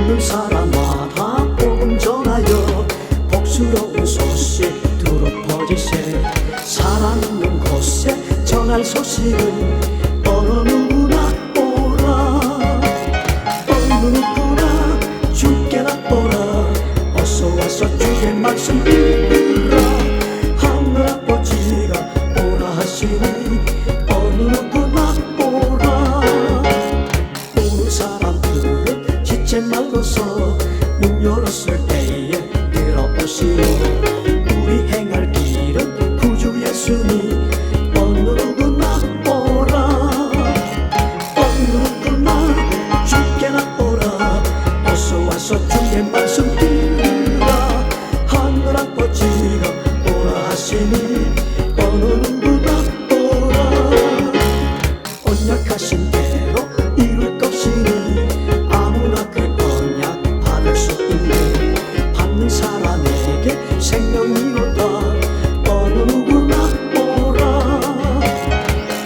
듣는 사람마다 복음 전하여 복스러운 소식 두루 퍼지세. 살아있는 곳에 전할 소식은 어느 누구나 오라. 어느 누구나 주께나 오라. 어서 와서 주의 말씀 들으라. 하늘 아버지가 오라 하시니 어느 누구나 오라. 오는 사람들은 지체 말고서 문 열었을 때에 들어오시오. 우리 행할 길은 구주 예수니 어느 누구나 오라. 어느 누구나 주께나 오라. 어서 와서 주의 말씀 들으라. 하늘 아버지가 오라 하시니 어느 누구나 오라. 언약하신 대로 이룰 것이니 아무나 그 언약 받을 수 있네. 받는 사람에게 생명이로다. 어느 누구나 오라.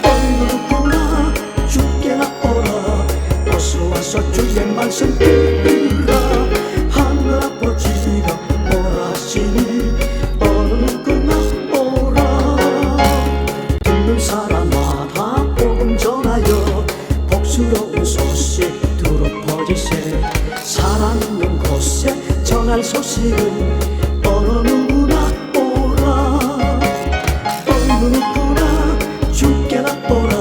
어느 누구나 주께나 오라. 어서 와서 주의 말씀 들으라. 하늘 아버지가 오라 하시니 어느 누구나 오라. 듣는 사람마다 복음 전하여 복스러운 소식 두루 퍼지세. 살아있는 곳에 전할 소식은 어느 누구나 오라. 어느 누구나 주께나 오라.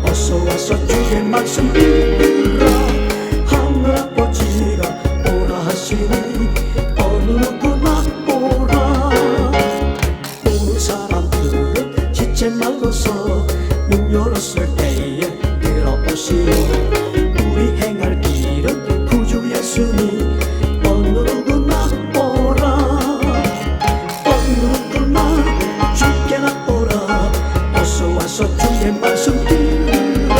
어서 와서 주의 말씀 들으라. 하늘 아버지가 오라 하시니 어느 누구나 오라. 오는 사람들은 지체 말고서 문 열었을 때에 들어오시오. 우리 행할 길은 구주 예수니 어느 누구나 오라. 어느 누구나 주께나 오라. 어서 와서 주의 말씀 들으라.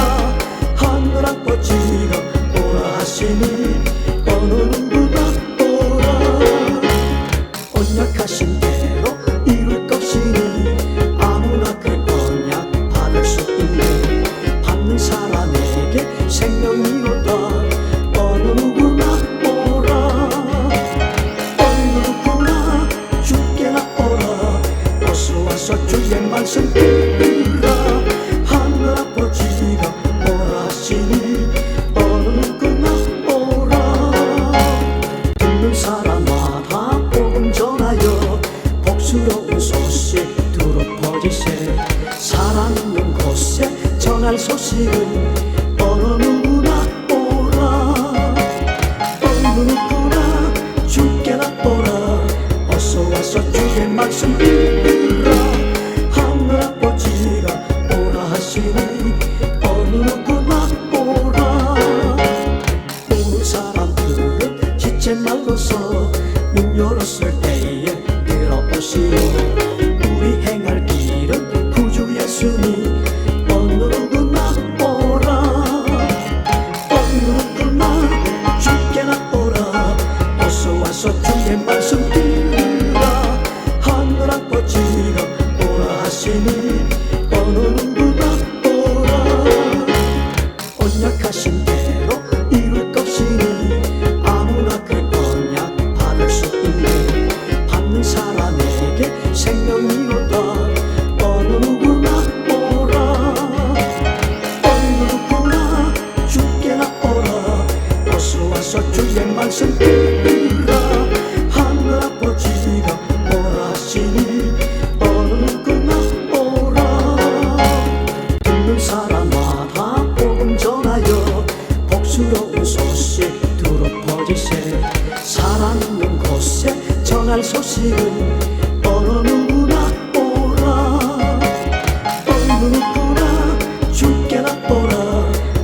하늘 아버지가 오라 하시니 어느 누구나 오라. 언약하신 대로 이룰 것이니 아무나 그 언약 받을 수 있네. 받는 사람에게 생명이로다. 어느 누구나 오라. 어느 누구나 주께나 오라. 어서 와서 주의 말씀 들으라. 하늘 아버지가 오라 하시니 어느 누구나 오라. 듣는 사람마다 복음 전하여 복스러운 소식 두루 퍼지세. 살아있는 곳에 전할 소식은 어느 누구나 오라. 어느 누구나 주께나 오라. 어서 와서 주의 말씀 들으라. 하늘 아버지가 오라 하시니 어느 누구나 오라. 오는 사람들은 지체 말고서 문 열었을 때에 들어오시오. 우리 행할 길은 구주 예수니 어느 누구나 오라. 어느 누구나 주께나 오라. 어서 와서 주의 말씀 들으라. 하늘 아버지가 오라 하시니 어느 누구나 오라. 언약하신 대로 이룰 것이니 아무나 그 언약 받을 수 있네. 받는 사람에게 생명이로다. 어느 누구나 오라. 어느 누구나 주께나 오라. 어서 와서 주의 말씀 들으라. 하늘 아버지가 오라 하시니 어느 누구나 오라. 듣는 사람마다 복음 전하여 복스러운 소식 두루 퍼지세. 살아있는 곳에 전할 소식은 어느 누구나 오라. 어느 누구나 주께나 오라.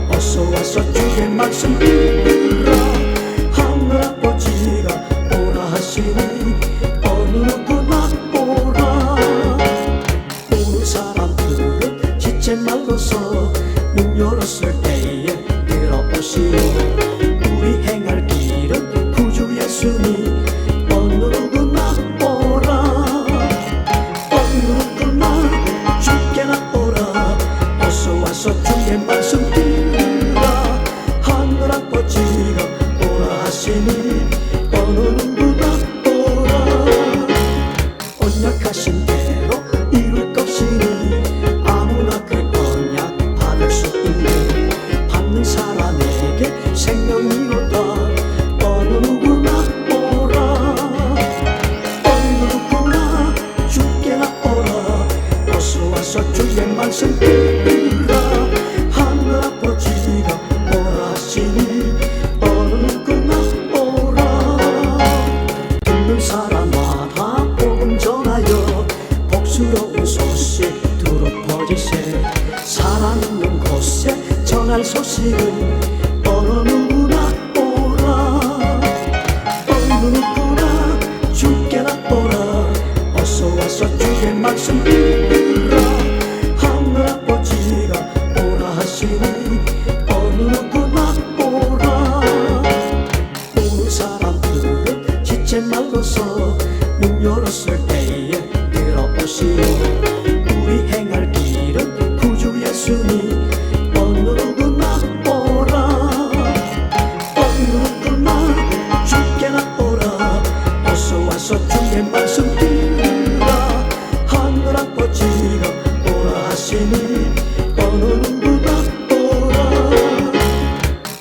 어서 와서 주의 말씀 들으라. 하늘 아버지가 오라 하시니 어느 누구나 오라. 오는 사람들은 지체 말고서 문 열었을 때에 들어오시오. 우리 행할 길은 구주 예수니 어느 누구나 오라. 하시니 어느 누구나 오라. 언약하신 대로 이룰 것이니 아무나 그 언약 받을 수 있네. 받는 사람에게 생명이로다. 어느 누구나 오라. 어느 누구나 주께 나오라. 어서 와서 주의 말씀 들으라. 하늘 아버지가 오라 하시니 어느 누구나 오라. 듣는 사람마다 복음 전하여 복스러운 소식 두루 퍼지세. 사랑 있는 곳에 전할 소식은 어느 누구나 오라. 어느 누구나 주께 나오라. 어서 와서 주의 말씀 들으라. 하늘 아버지가 오라 하시니 어느 누구나 오라. 오는 사람들은 지체 말로서 문 열었을 때에 들어오시오. 우리 행할 길은 구주 예수니 어느 누구나 오라. 어느 누구나 주께 나오라. 어서 와서 주의 말씀 들으라. 하늘 아버지가 오라 하시니 어느 누구나 오라.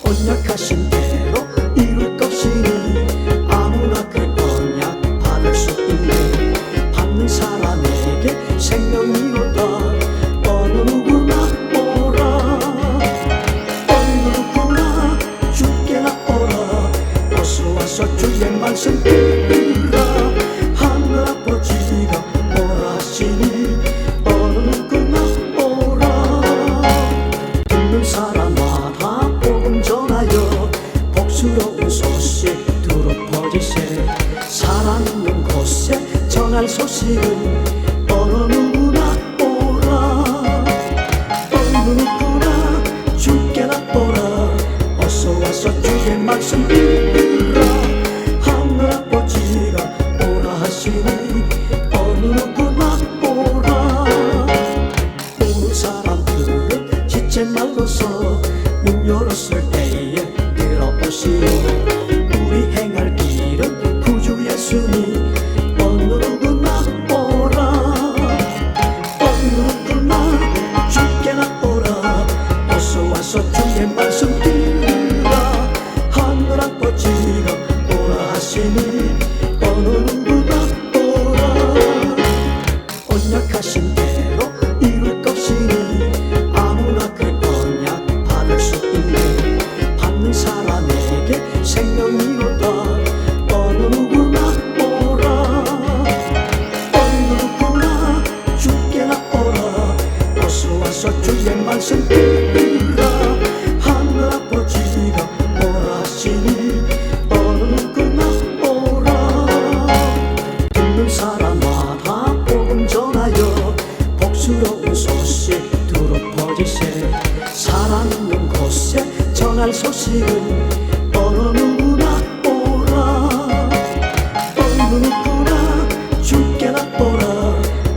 언약하신 대로 이룰 것이니 아무나 그 언약 받을 수 있네. 받는 사람에게 생명이로다. 어느 누구나 오라. 어느 누구나 주께 나오라. 어서 와서 주의 말씀 들으라. 하늘 아버지가 오라 하시니 어느 누구나 오라. 듣는 사람마다 복음 전하여 복스러운 소식 두루 퍼지세. 사랑 있는 곳에 전할 소식은 어느 누구나 오라. 어느 누구나 주께 나오라. 어서 와서 주의 말씀 들으라. 하늘 아버지가 오라 하시니 어느 누구나 오라. 오는 사람들은 지체 말로서 문 열었을 때에 들어오시오. 우리 행할 길은 구주 예수니 어느 누구나 오라. 어느 누구나 주께 나오라. 어서 와서 주의 말씀 들으라. 하늘 아버지가 오라 하시니 어느 누구나 오라. 언약하신 대로 이룰 것이니 아무나 그 언약 받을 수 있네. 받는 사람에게 생명이로다. 어느 누구나 오라. 어느 누구나 주께 나오라. 어서 와서 주의 말씀 들으라. 하늘 아버지가 오라 하시니 어느 누구나 오라. 듣는 사람마다 복음 전하여 복스러운 소식 두루 퍼지세. 사랑 있는 곳에 전할 소식은 어느 누구나 오라. 어느 누구나 주께 나오라.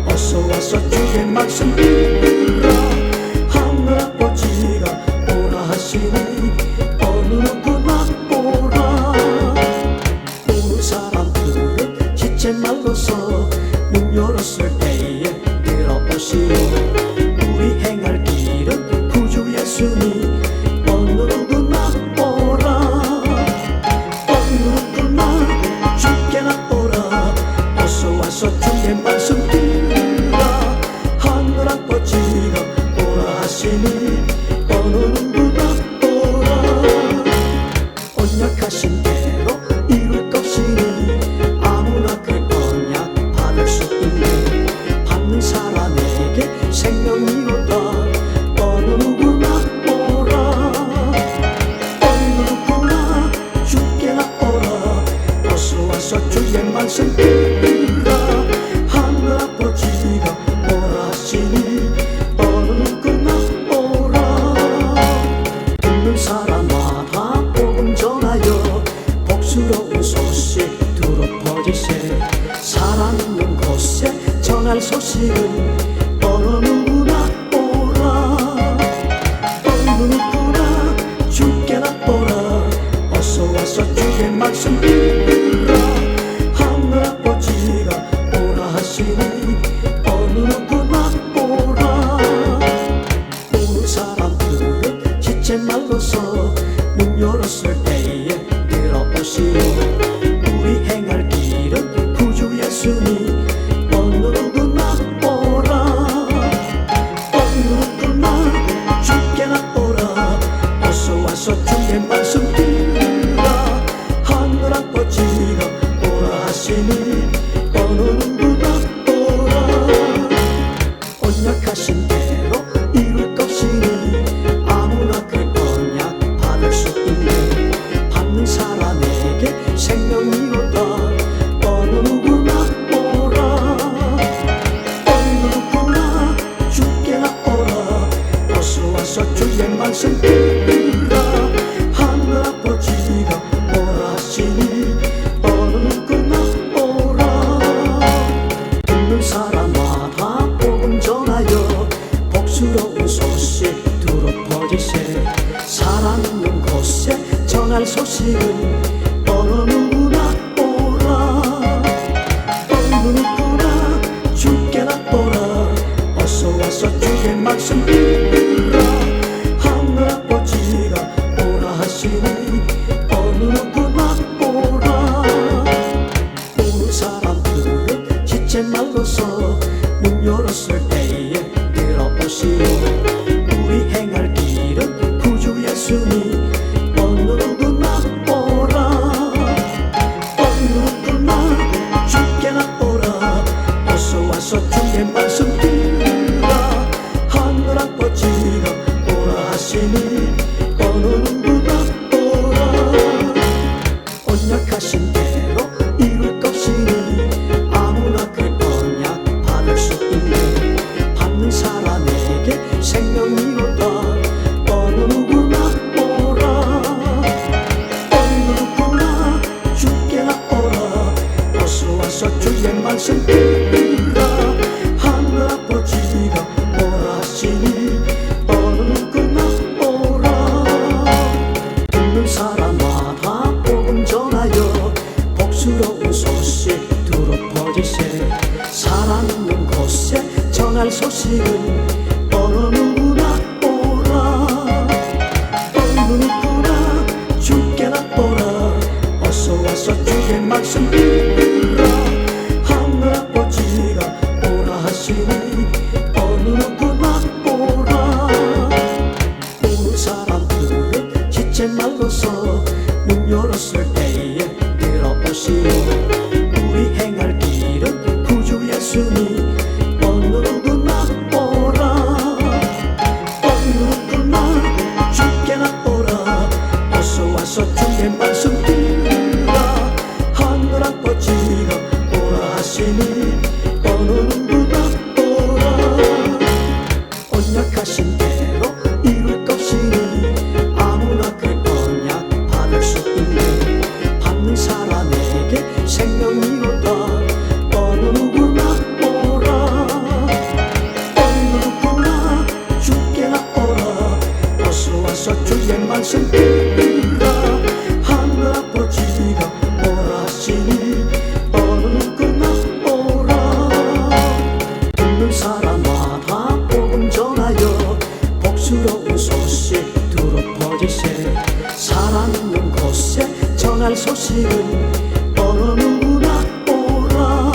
어서 와서 주의 말씀 들으라. 하늘 아버지가 오라 하시니 어느 누구나 오라. 오는 사람들은 지체 말로서 문 열었을 때에 들어오시오. 우리 행할 길은 구주 예수니 어느 누구나 오라. 어느 누구나 주께 나오라. 어서 와서 주의 말씀 들으라. 하늘 아버지가 오라 하시니 어느 누구나 오라. 언약하신 대로 이룰 것이니 아무나 그 언약 받을 수 있네. 받는 사람에게 생명이로다. 어느 누구나 오라. 어느 누구나 주께 나오라. 어서 와서 주의 말씀 들으라. 하늘 아버지가 오라 하시니 어느 누구나 오라. 듣는 사람마다 복음 전하여 복스러운 소식 두루 퍼지세. 사랑 있는 곳에 전할 소식은 어느 누구나 오라. 어느 누구나 주께 나오라. 어서 와서 주의 말씀 들으라. 하늘 아버지가 오라 하시니 어느 누구나 오라. 오는 사람들은 지체 말고서 문 열었을 때에 들어오시오. 우리 행할 길은 구주 예수니 어느 누구나 오라. 어느 누구나 주께나 오라. 어서 와서 주의 말씀 들으라. 하늘 아버지가 오라 하시니 어느 누구나 오라. 언약하신 대로 이룰 것이니 아무나 그 언약 받을 수 있네. 받는 사람에게 생명이로다. 어느 누구나 오라. 어느 누구나 주께나 오라. 어서 와서 주의 말씀 들으라. 하늘 아버지가 오라 하시니 어느 누구나 오라. 듣는 사람마다 복음 전하여 복스러운 소식 두루 퍼지세. 사랑 있는 곳에 전할 소식은 어느 누구나 오라. 어느 누구나 주께나 오라. 어서 와서 주의 말씀 들으라. 하늘 아버지가 오라 하시니 어느 누구나 오라. 오는 사람들은 지체 말고서 문 열었을 때에 들어오시오. 우리 행할 길은 구주 예수니 어느 누구나 오라. 어느 누구나 주께나 오라. 어서 와서 주의 말씀 들으라. 하늘 아버지가 오라 하시니 어느 누구나 오라. 언약하신 대로 이룰 것이니 아무나 그 언약 받을 수 있네. 받는 사람에게 생명이로다. 어느 누구나 오라. 어느 누구나 주께나 오라. 어서 와서 주의 말씀 들으라. 하늘 아버지가 오라 하시니 어느 누구나 오라. 듣는 사람마다 복음 전하여 복스러운 소식 두루 퍼지세. 사랑 있는 곳에 전할 소식은 어느 누구나 오라. 어느 누구나 주께나 오라. 어서 와서 주의 말씀 들으라. 하늘 아버지가 오라 하시니 어느 누구나 오라. 오는 사람들은 지체 말고서 문 열었을 때에 들어오시오. 우리 행할 길은 구주 예수니 어느 누구나 오라. 어느 누구나 주께나 오라. 어서 와서 주의 말씀 들으라. 하늘 아버지가 오라 하시니 어느 누구나 오라. 언약하신 대로 이룰 것이니 아무나 그 언약 받을 수 있네. 받는 사람에게 생명이로다. 어느 누구나 오라. 어느 누구나 주께나 오라. 어서 와서 주의 말씀 들으라. 하늘 아버지가 오라 하시니 어느 누구나 오라. 듣는 사람마다 복음 전하여 복스러운 소식 두루 퍼지세. 사랑 있는 곳에 전할 소식은 어느 누구나 오라.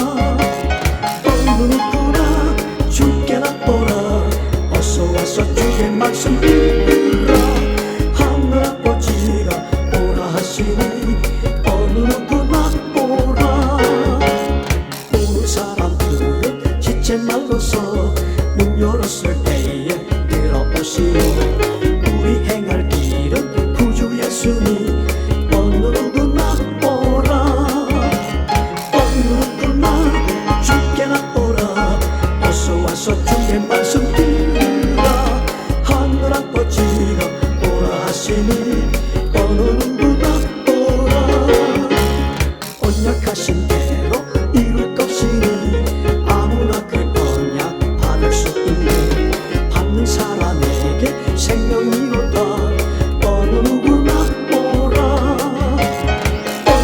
어느 누구나 주께나 오라. 어서 와서 주의 말씀 들으라. 하늘 아버지가 오라 하시니 어느 누구나 오라. 오는 사람들은 지체 말고서 문 열었을 때에 들어오시오. 우리 행할 길은 구주 예수니 어느 누구나 오라. 어느 누구나 주께나 오라. 어서 와서 주의 말씀 들으라. 하늘 아버지가 오라 하시니 어느 누구나 오라. 언약하신 대로 이룰 것이니 아무나 그 언약 받을 수 있네. 받는 사람에게 생명이로다. 어느 누구나 오라. 어느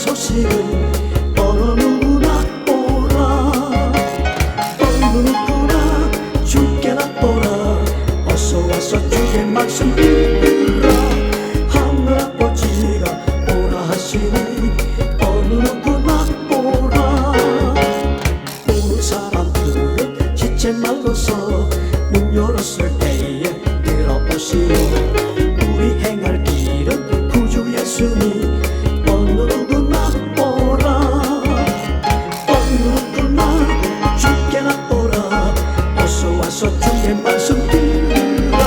소식은 어느 누구나 오라. 어느 누구나 주께나 오라. 어서 와서 주의 말씀 들으라. 하늘 아버지가 오라 하시니 어느 누구나 오라. 오는 사람들은 지체 말고서 문 열었을 때에 들어오시오. 우리 행할 길은 구주 예수님 어느 누구나 오라. 어느 누구나 주께나 오라. 어서 와서 주의 말씀 들으라.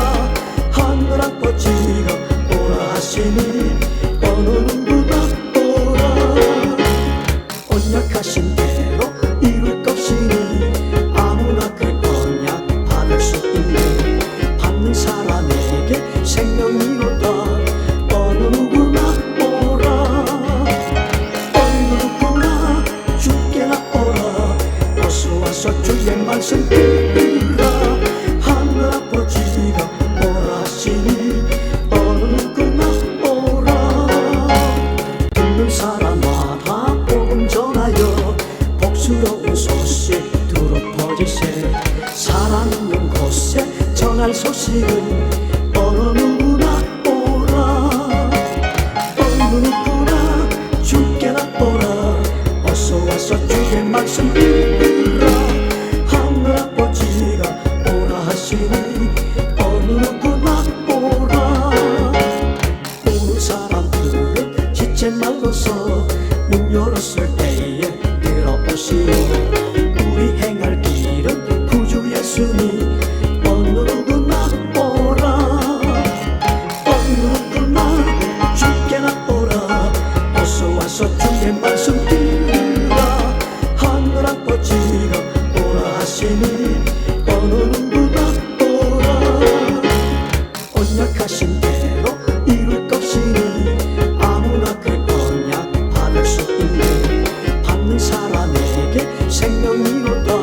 하늘 아버지가 오라 하시니 어느 누구나 오라. 언약하신 대로 이룰 것이니 아무나 그 언약 받을 수 있네. 받는 사람에게 생명이로다. 어느 누구나 오라. 어느 누구나 주께나 오라. 어서 와서 주의 말씀 들으라. 하늘 아버지가 오라 하시니 어느 누구나 오라. 듣는 사람마다 복음 전하여 복스러운 소식 두루 퍼지세. 사랑 있는 곳에 전할 소식은 어느 누구나 오라. 어느 누구나 주께나 오라. 어서 와서 주의 말씀 들으라. 하늘 아버지가 오라 하시니 어느 누구나 오라. 오는 사람들은 지체 말고서 문 열었을 때에 들어오시오. 우리 행할 길은 구주 예수님 어느 누구나 오라. 어느 누구나 주께나 오라. 어서 와서 주의 말씀 들으라. 하늘 아버지가 오라 하시니 어느 누구나 오라. 언약하신 대로 이룰 것이니 아무나 그 언약 받을 수 있네. 받는 사람에게 생명이로다.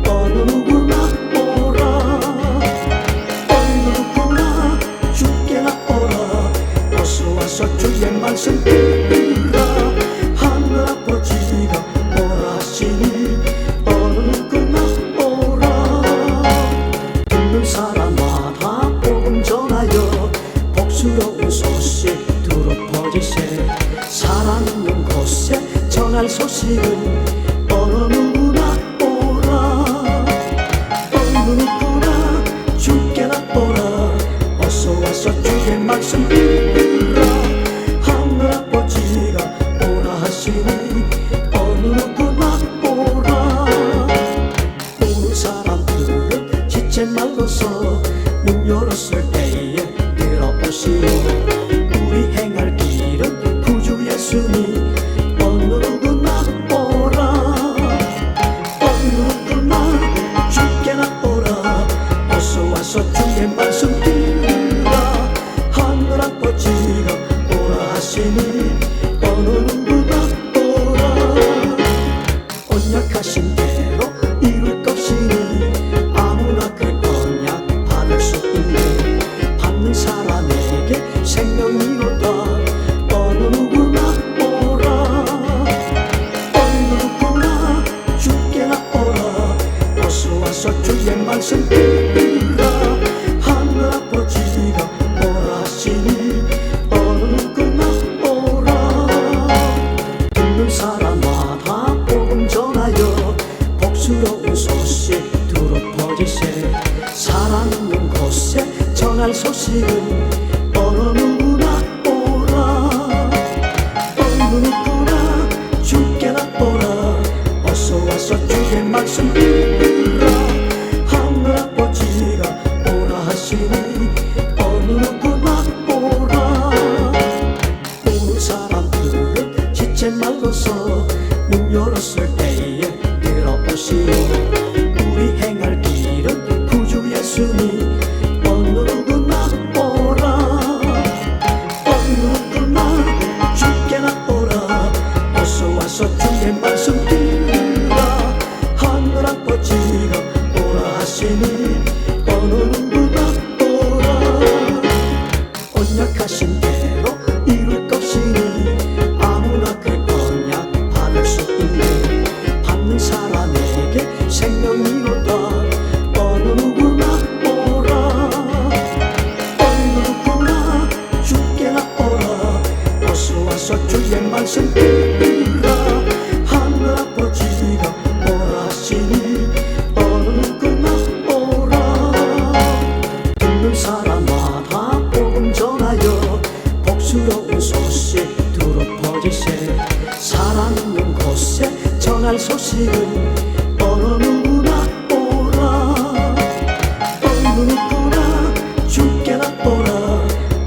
어느 누구나 오라. 어느 누구나 주께나 오라. 어서 와서 주의 말씀 들으라. 하늘 아버지가 오라 하시니 어느 누구나 오라. 듣는 사람마다 복음 전하여 복스러운 소식 두루 퍼지세. 사랑 있는 곳에 전할 소식은 어느 누구나 오라. 어느 누구나 주께나 오라. 어서 와서 주의 말씀 들으라. 하늘 아버지가 오라 하시니 어느 누구나 오라. 오는 사람들은 지체 말고서 문 열었을 때에 들어오시오. 우리 행할 길은 구주 예수님 어느 누구나 오라. 어느 누구나 주께나 오라. 어서 와서 주의 말씀 들으라. 하늘 아버지가 오라 하시니 어느 누구나 오라. 언약하신 대로 이룰 것이니 아무나 그 언약 받을 수 있네. 받는 사람에게 생명이로다. 어느 누구나 오라. 어느 누구나 주께나 오라. 어서 와서 주의 말씀 들으라. 하늘 아버지가 오라 하시니 어느 누구나 오라. 듣는 사람마다 복음 전하여 복스러운 소식 두루 퍼지세. 사랑 있는 곳에 전할 소식은 어느 누구나 오라. 어느 누구나 주께나 오라. 어서 와서 주의 말씀 들으라. 하늘 아버지가 오라 하시니 어느 누구나 오라. 오는 사람들은 지체 말고서 문 열었을 때에 들어오시오. 우리 행할 길은 구주 예수님 어느 누구나 오라. 어느 누구나 주께나 오라. 어서 와서 주의 말씀 들으라. 하늘 아버지가 오라 하시니 어느 누구나 오라. 언약하신 대로 이룰 것이니 아무나 그 소식은 어느 누구나 오라. 어느 누구나 주께나 오라.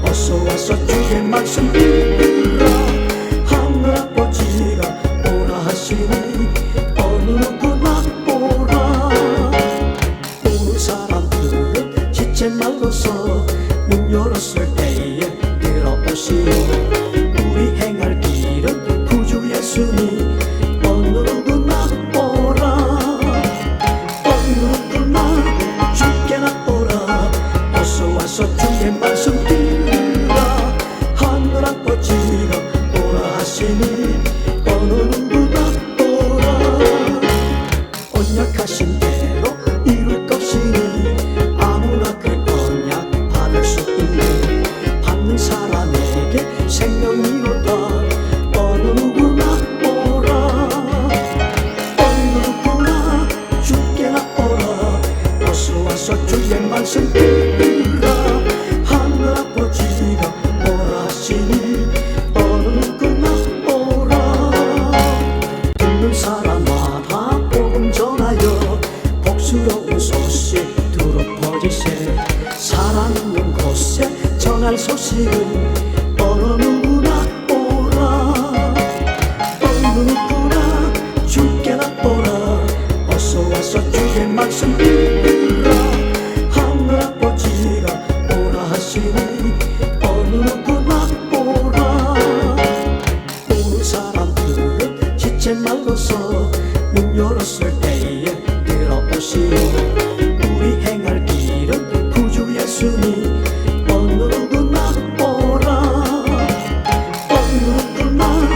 어서 와서 주의 말씀 들으라. 하늘 아버지가 오라 하시니 어느 누구나 오라. 오는 사람들은 지체 말고서 문 열었을 때에 들어오시오. 우리 행할 길은 구주 예수님 어느 누구나 오라. 어느 누구나 주께나 오라. 어서 와서 주의 말씀 들으라. 하늘 아버지가 오라 하시니 어느 누구나 오라. 언약하신 대로 이룰 것이니 아무나 그 언약 받을 수 있네. 받는 사람에게 생명이로다. 어느 누구나 오라. 어느 누구나 주께나 오라. 어서 와서 주의 말씀 들으라. 하늘 아버지가 오라 하시니 어느 누구나 오라. 듣는 사람마다 복음 전하여 복스러운 소식 두루 퍼지세. 사랑 있는 곳에 전할 소식은 어느 누구나 오라. 어느 누구나 주께나 오라. 어서 와서 주의 말씀 들으라. 하늘 아버지가 오라 하시니 어느 누구나 오라. 오는 사람들은 지체 말고서 문 열었을 때에 들어오시오. 우리 행할 길은 구주 예수님 어느 누구나 오라. 어느 누구나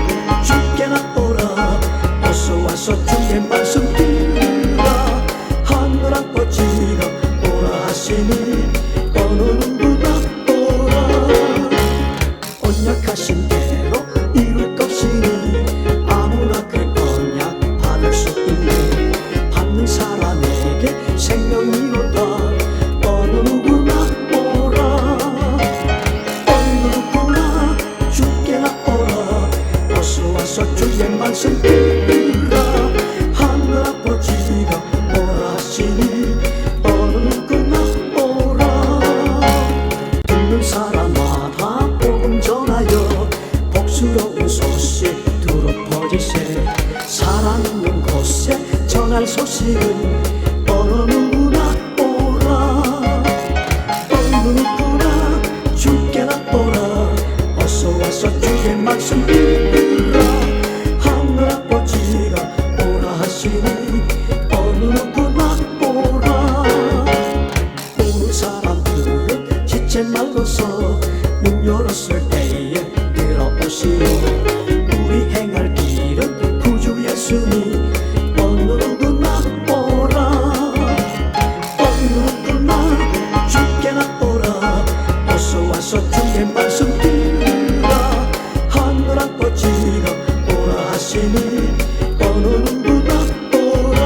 주께나 오라. 어서 와서 주의 말씀 들으라. 하늘 아버지가 오라 하시니 어느 누구나 오라. 언약하신 대로 이룰 것이니 아무나 그 언약 받을 수 있네. 받는 사람에게 생명이로다. 어느 누구나 오라. 어느 누구나 주께나 오라. 어서 와서 주의 말씀 들으라. 하늘 아버지가 오라 하시니 어느 누구나 오라. 듣는 사람마다 복음 전하여 복스러운 소식 두루 퍼지세. 사랑 있는 곳에 전할 소식은 어느 누구나 오라. 어느 누구나 주께나 오라. 어서 와서 주의 말씀 들으라. 하늘 아버지가 오라 하시니 어느 누구나 오라. 오는 사람들은 지체 말고서 문 열었을 때에 들어오시오. 우리 행할 길은 구주 예수님 어느 누구나 오라. 어느 누구나 주께나 오라. 어서 와서 주의 말씀 들으라. 하늘 아버지가 오라 하시니 어느 누구나 오라.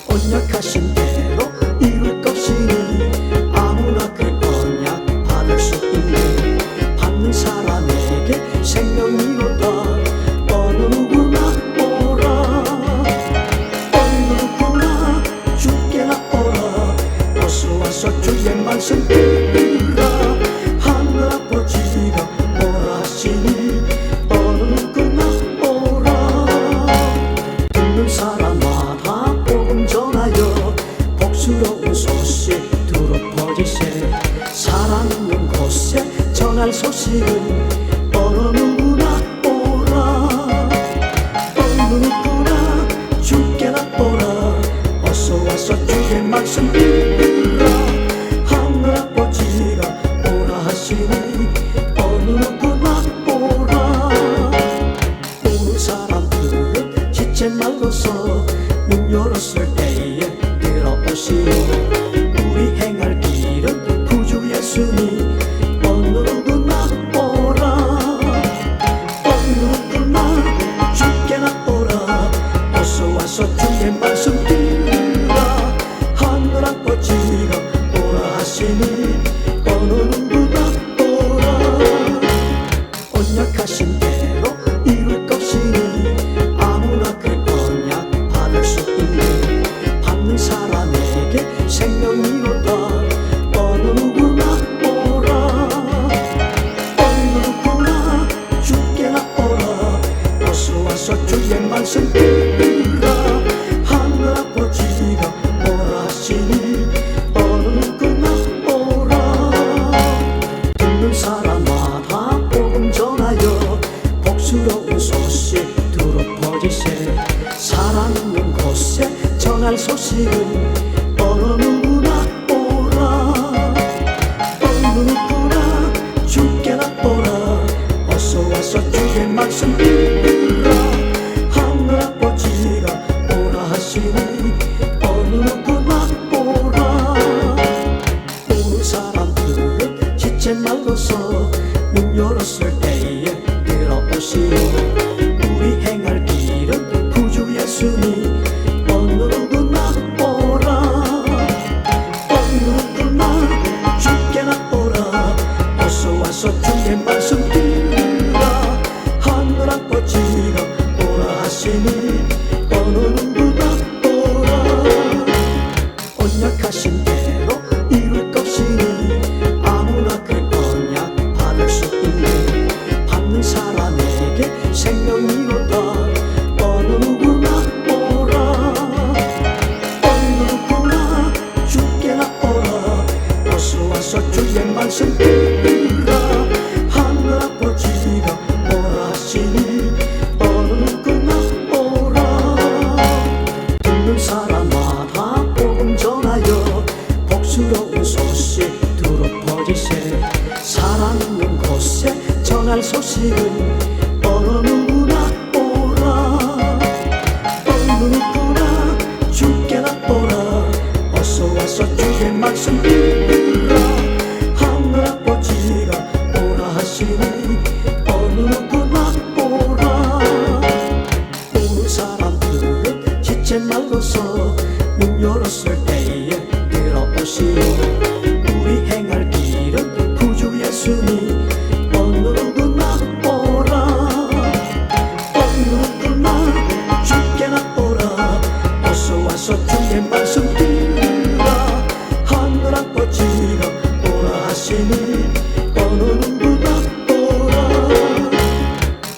언약하신 대로 이룰 것이니 아무나 그 언약 받을 수 있네. 받는 사람에게 생명이로다. 어느 누구나 오라. 어느 누구나 주께나 오라. 어서 와서 주의 말씀 들으라. 하늘 아버지가 오라 하시니 어느 누구나 오라. 듣는 사람마다 복음 전하여 복스러운 소식 두루 퍼지세. 사랑 있는 곳에 전할 소식은 어느 누구나 오라. 어느 누구나 주께나 오라. 어서 와서 주의 말씀 들으라. 하늘 아버지가 오라 하시니 어느 누구나 오라. 오는 사람들은 지체 말고서 문 열었을 때에 들어오시오. 우리 행할 길은 구주 예수님 어느 누구나 오라. 소식은 어느 누구나 오라. 어느 누구나 주께나 오라. 어서 와서 주의 말씀 들으라. 하늘 아버지가 오라 하시니 어느 누구나 오라. 오는 사람들은 지체 말고서 문 열었을 때에 들어오시오. 우리 행할 길은 구주 예수니 어느 누구나 오라. 어느 누구나 주께나 오라. 어서 와서 주의 말씀 들으라. 하늘 아버지가 오라 하시니 어느 누구나 오라. 언약하신 대로 이룰 것이니 아무나 그 언약 받을 수 있네. 받는 사람에게 생명이로다. 어느 누구나 오라. 어느 누구나 주께나 오라. 어서 와서 주의 말씀 들으라. 하늘 아버지가 오라 하시니 어느 누구나 오라. 듣는 사람마다 복음 전하여 복스러운 소식 두루 퍼지세. 사랑 있는 곳에 전할 소식은 어느 누구나 오라. 어느 누구나 주께나 오라. 어서 와서 주의 말씀 들으라. 하늘 아버지가 오라 하시니 어느 누구나 오라. 오는 사람들은 지체 말고서 문 열었을 때에 들어오시오. 우리 행할 길은 구주 예수니 어느 누구나 오라. 어느 누구나 주께나 오라. 어서 와서 주의 말씀 들으라. 하늘 아버지가 오라 하시니 어느 누구나 오라.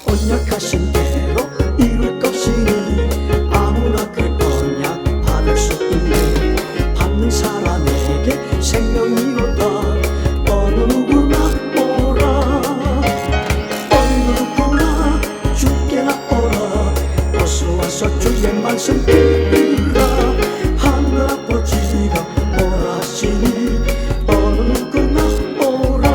언약하신 대로 이룰 것이니 아무나 그 언약 받을 수 있네. 받는 사람에게 생명이로다. 어느 누구나 오라. 어느 누구나 주께나 오라. 어서 와서 주의 말씀 들으라. 하늘 아버지가 오라 하시니 어느 누구나 오라.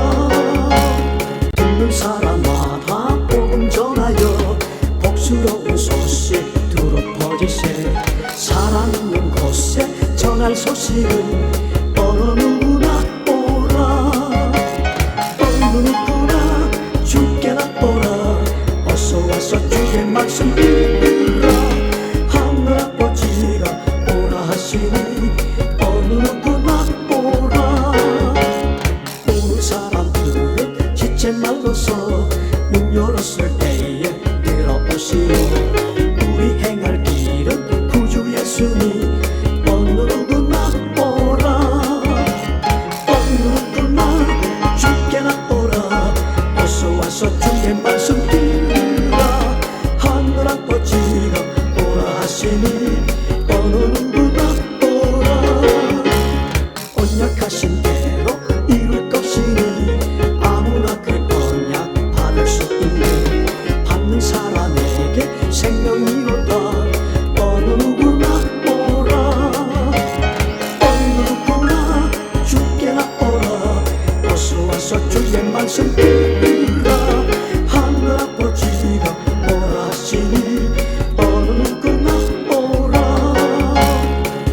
듣는 사람마다 복음 전하여 복스러운 소식 두루 퍼지세. 사랑 있는 곳에 전할 소식은 어느 누구나 오라. 어느 누구나 주께나 오라. 어서 와서 주의 말씀 들으라. 하늘 아버지가 오라 하시니 어느 누구나 오라. 오는 사람들은 지체 말고서 문 열었을 때에 들어오시오. 우리 행할 길은 구주 예수니 어느 누구나 오라. 어느 누구나 주께나 오라. 어서 와서 주의 말씀 들으라. 하늘 아버지가 오라 하시니 어느 누구나 오라. 언약하신